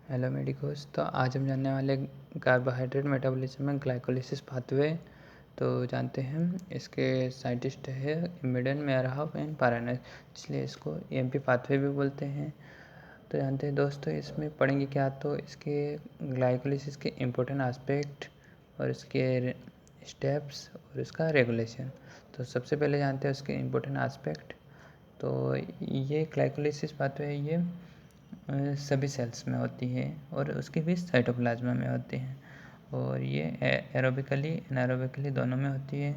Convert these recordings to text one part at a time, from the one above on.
Hello medicos. तो आज हम जानने वाले कार्बोहाइड्रेट मेटाबॉलिज्म में ग्लाइकोलिसिस पाथवे। तो जानते हैं इसके साइंटिस्ट है इमिडन, मेयरहॉफ एंड पारानस, इसलिए इसको EMP पाथवे भी बोलते हैं। तो जानते हैं दोस्तों, इसमें पढ़ेंगे क्या, तो इसके ग्लाइकोलिसिस के इम्पोर्टेंट एस्पेक्ट और इसके स्टेप्स और इसका रेगुलेशन। तो सबसे पहले जानते हैं उसके इम्पोर्टेंट एस्पेक्ट। तो ये ग्लाइकोलिसिस पाथवे है, ये सभी सेल्स में होती है और उसके भी साइटोप्लाज्मा में होती है, और ये एरोबिकली एनारोबिकली दोनों में होती है।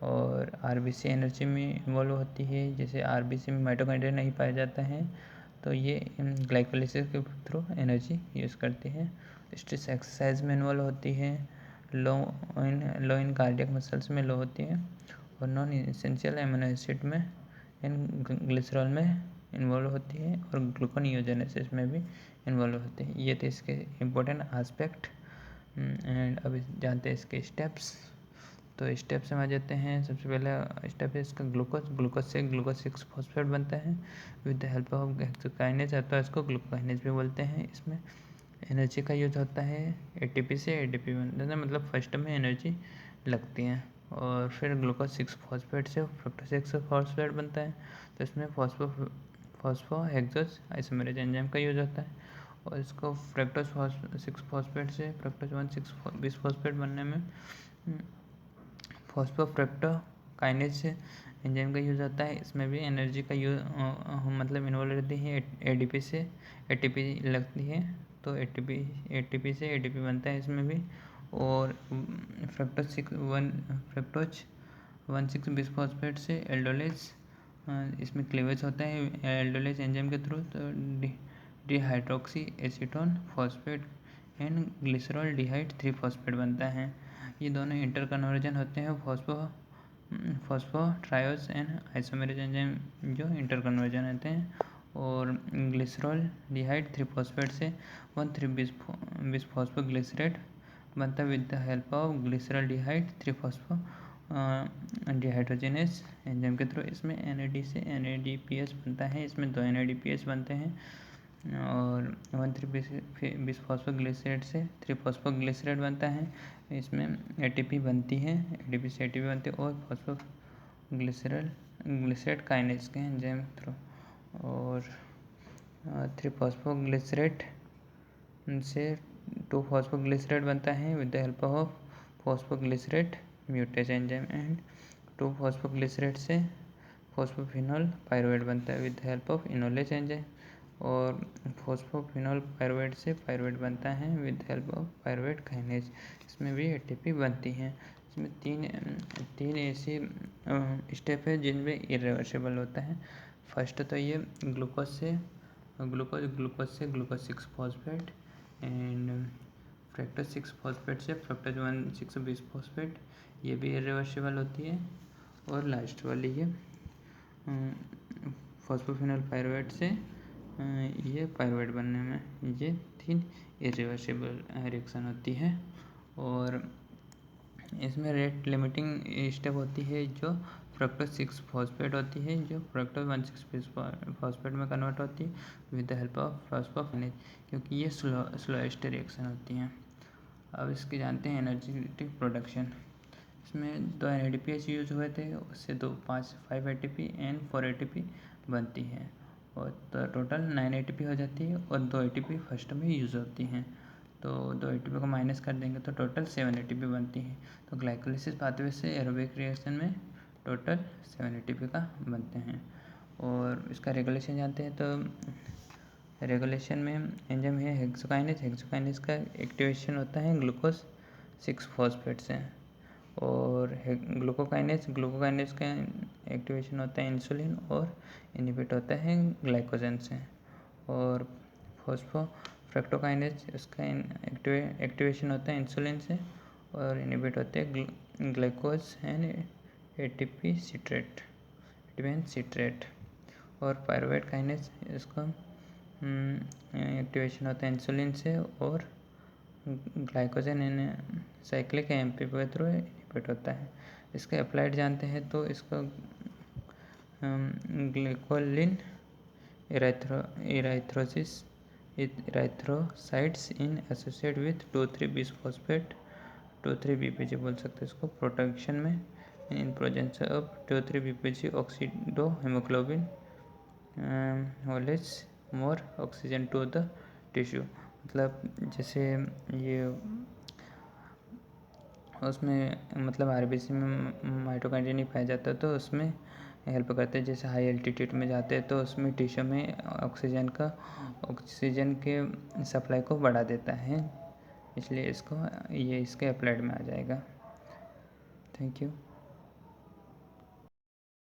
और RBC एनर्जी में इन्वॉल्व होती है, जैसे RBC में माइटोकॉन्ड्रिया नहीं पाया जाता है, तो ये ग्लाइकोलिसिस के थ्रू एनर्जी यूज़ करती है। स्ट्रेस एक्सरसाइज में इन्वॉल्व होती है, लो इन कार्डियक मसल्स में लो होती है, और नॉन इसेंशियल एमिनो एसिड में इन ग्लिसरॉल में इन्वॉल्व होती है, और ग्लूकोनियोजेनेसिस में भी इन्वॉल्व होती है। ये थे इसके इम्पोर्टेंट एस्पेक्ट। एंड अभी जानते हैं इसके स्टेप्स। तो स्टेप से आ जाते हैं। सबसे पहले स्टेप है इसका ग्लूकोज से ग्लूकोज 6 फॉस्फेट बनता है with the help of hexokinase, अथवा इसको ग्लूकोकाइनेज भी बोलते हैं। इसमें एनर्जी का यूज होता है, ATP से ADP बनता है, मतलब फर्स्ट में एनर्जी लगती है। और फिर ग्लूकोज 6 फॉस्फेट से फ्रक्टोज 6 फॉस्फेट बनता है, तो इसमें फॉस्फो हेक्सोस आइसोमेरेज एंजाइम का यूज होता है। और इसको फ्रक्टोज 6 फॉस्फेट से फ्रक्टोज 1 6 फॉस्फेट बनने में फॉस्फोफ्रक्टोकाइनेज एंजाइम का यूज़ होता है। इसमें भी एनर्जी का यूज मतलब इन्वॉल्व रहती है। ADP से ATP लगती है, तो ATP से ADP बनता है इसमें भी। और फ्रक्टोज 1 6 बिस्फॉस्फेट से एल्डोलेज, इसमें क्लीवेज होता है एल्डोलेज एंजाइम के थ्रू। तो dihydroxy acetone phosphate and glyceraldehyde 3 phosphate बनता है। ये दोनों इंटर कन्वर्जन होते हैं फॉस्फोट्रायोज एंड आइसोमेरेज एंजाइम जो इंटर कन्वर्जन होते हैं। और ग्लिसरॉल डिहाइड 3 फॉस्फेट से 1 3 बिसफॉस्फोग्लिसरेट बनता है with the help of glyceraldehyde 3 phospho dehydrogenase enzyme के थ्रू। इसमें NAD से NADPH बनता है, इसमें 2 NADPH बनते हैं। और 1 3 बिसफॉस्फोग्लिसरेट से 3 फॉस्फोग्लिसरेट बनता है, इसमें ATP बनती है, ADP से ATP बनती है, और ग्लिसरेट काइनेज के एंजाइम थ्रू। और 3 फॉस्फोग्लिसरेट से 2 फॉस्फोग्लिसरेट बनता है with the help of phosphoglycerate म्यूटेज enzyme. And 2 phosphoglycerate से फॉस्फोफिनोल पायरुवेट बनता है with the help of enolase enzyme. और फॉस्फोफिनोल पायरुवेट से पायरुवेट बनता है with help of pyruvate kinase, इसमें भी ATP बनती है। इसमें तीन ऐसी स्टेप है जिनमें इरिवर्सिबल होता है। फर्स्ट तो ये glucose 6 phosphate and fructose 6 phosphate से फ्रक्टोज 1 6 बिसफॉस्फेट, ये भी इरिवर्सिबल होती है। और लास्ट वाली ये फॉस्फोफिनोल पायरुवेट से ये पायरुवेट बनने में ये 3 इरिवर्सिबल रिएक्शन होती है। और इसमें रेट लिमिटिंग स्टेप होती है जो फ्रक्टोज 6 फॉस्फेट होती है, जो फ्रक्टोज 1 6 फॉस्फेट में कन्वर्ट होती है विद द हेल्प ऑफ फॉस्फोफिनेज, क्योंकि ये स्लोएस्ट रिएक्शन होती हैं। अब इसके जानते हैं एनर्जेटिक प्रोडक्शन। इसमें 2 NADPH यूज हुए थे, उससे 5 ATP एंड 4 ATP बनती है, और टोटल 9 ATP हो जाती है, और 2 ATP फर्स्ट में यूज़ होती हैं। तो 2 ATP को माइनस कर देंगे तो टोटल 7 ATP बनती है। तो ग्लाइकोलिसिस पाथवे से एरोबिक रिएक्शन में टोटल 7 ATP का बनते हैं। और इसका रेगुलेशन जानते हैं, तो रेगुलेशन में एंजाइम है हेक्सोकाइनेज का एक्टिवेशन होता है ग्लूकोज 6 फॉस्फेट से। और ग्लूकोकाइनेज का एक्टिवेशन होता है इंसुलिन, और इनहिबिट होता है ग्लाइकोजन से। और फ्रक्टोकाइनेज इसका एक्टिवेशन होता है इंसुलिन से, और इनहिबिट होते हैं ग्लाइकोज एंड ATP सिट्रेट। और पायरुवेट काइनेज इसका एक्टिवेशन होता है इंसुलिन से, और ग्लाइकोजन एंड साइक्लिक AMP के थ्रू इनहिबिट होता है। इसका अप्लाइड जानते हैं, तो इसका ग्लिकोलिन इराइथ्रोसिस erythrocytes in associate with 2,3 bisphosphate 2,3 BPG बोल सकते हैं इसको प्रोटेक्शन में इन प्रेजेंस ऑफ 2,3 BPG ऑक्सीडो हेमोग्लोबिन होलेज more oxygen to the tissue. मतलब जैसे ये उसमें मतलब आरबीसी में माइटोकॉन्ड्रिया नहीं पाया जाता तो उसमें हेल्प करते हैं। जैसे हाई एल्टीट्यूड में जाते हैं तो उसमें टिश्यू में ऑक्सीजन के सप्लाई को बढ़ा देता है, इसलिए इसको ये इसके अप्लाइड में आ जाएगा। Thank you.